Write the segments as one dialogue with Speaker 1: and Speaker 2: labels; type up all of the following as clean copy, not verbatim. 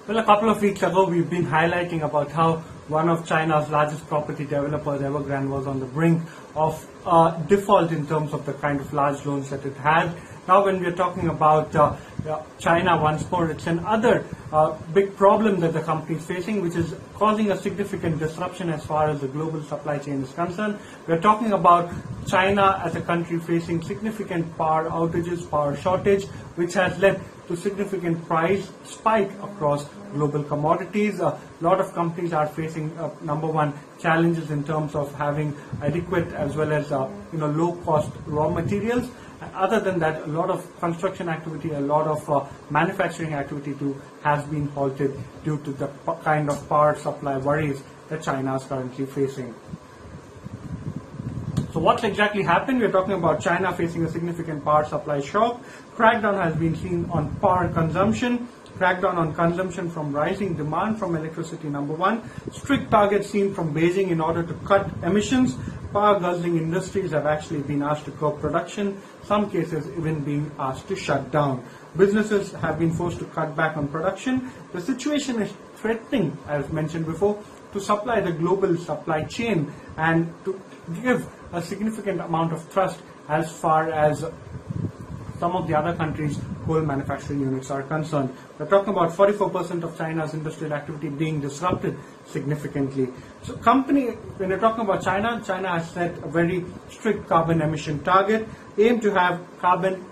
Speaker 1: Well, a couple of weeks ago, we've been highlighting about how one of China's largest property developers, Evergrande, was on the brink of default in terms of the kind of large loans that it had. Now, when we're talking about China once more, it's another big problem that the company is facing, which is causing a significant disruption as far as the global supply chain is concerned. We're talking about China as a country facing significant power outages, power shortage, which has led to significant price spike across global commodities. A lot of companies are facing number one challenges in terms of having adequate as well as low cost raw materials. Other than that, a lot of construction activity, a lot of manufacturing activity too has been halted due to the kind of power supply worries that China is currently facing. So what's exactly happened? We're talking about China facing a significant power supply shock. Crackdown has been seen on power consumption. Crackdown on consumption from rising demand from electricity, number one. Strict targets seen from Beijing in order to cut emissions. Power guzzling industries have actually been asked to curb production, some cases even being asked to shut down. Businesses have been forced to cut back on production. The situation is threatening, as mentioned before, to supply the global supply chain and to give a significant amount of thrust as far as some of the other countries' coal manufacturing units are concerned. We're talking about 44% of China's industrial activity being disrupted significantly. So when you're talking about China, China has set a very strict carbon emission target, aim to have carbon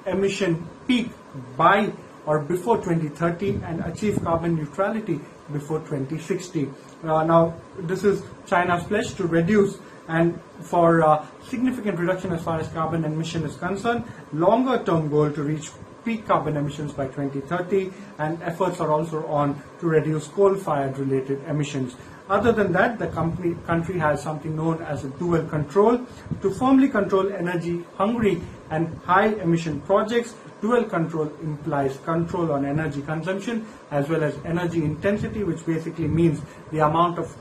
Speaker 1: emission peak by or before 2030 and achieve carbon neutrality before 2060. Now, this is China's pledge to reduce and for significant reduction as far as carbon emission is concerned, longer term goal to reach peak carbon emissions by 2030, and efforts are also on to reduce coal-fired related emissions. Other than that, the country has something known as a dual control. To firmly control energy hungry and high emission projects, dual control implies control on energy consumption as well as energy intensity, which basically means the amount of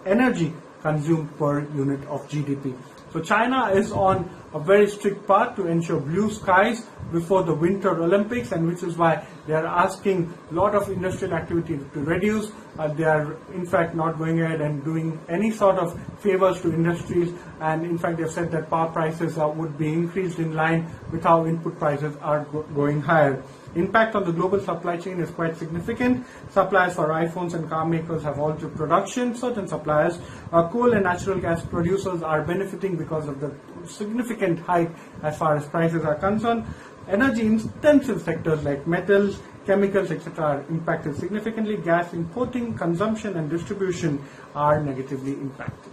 Speaker 1: energy consumed per unit of GDP. So China is on a very strict path to ensure blue skies before the Winter Olympics, and which is why they are asking a lot of industrial activity to reduce. They are in fact not going ahead and doing any sort of favors to industries, and in fact they've said that power prices would be increased in line with how input prices are going higher. Impact on the global supply chain is quite significant. Suppliers for iPhones and car makers have halted production. Certain suppliers, coal and natural gas producers, are benefiting because of the significant hike as far as prices are concerned. Energy intensive sectors like metals, chemicals, etc. are impacted significantly. Gas importing, consumption and distribution are negatively impacted.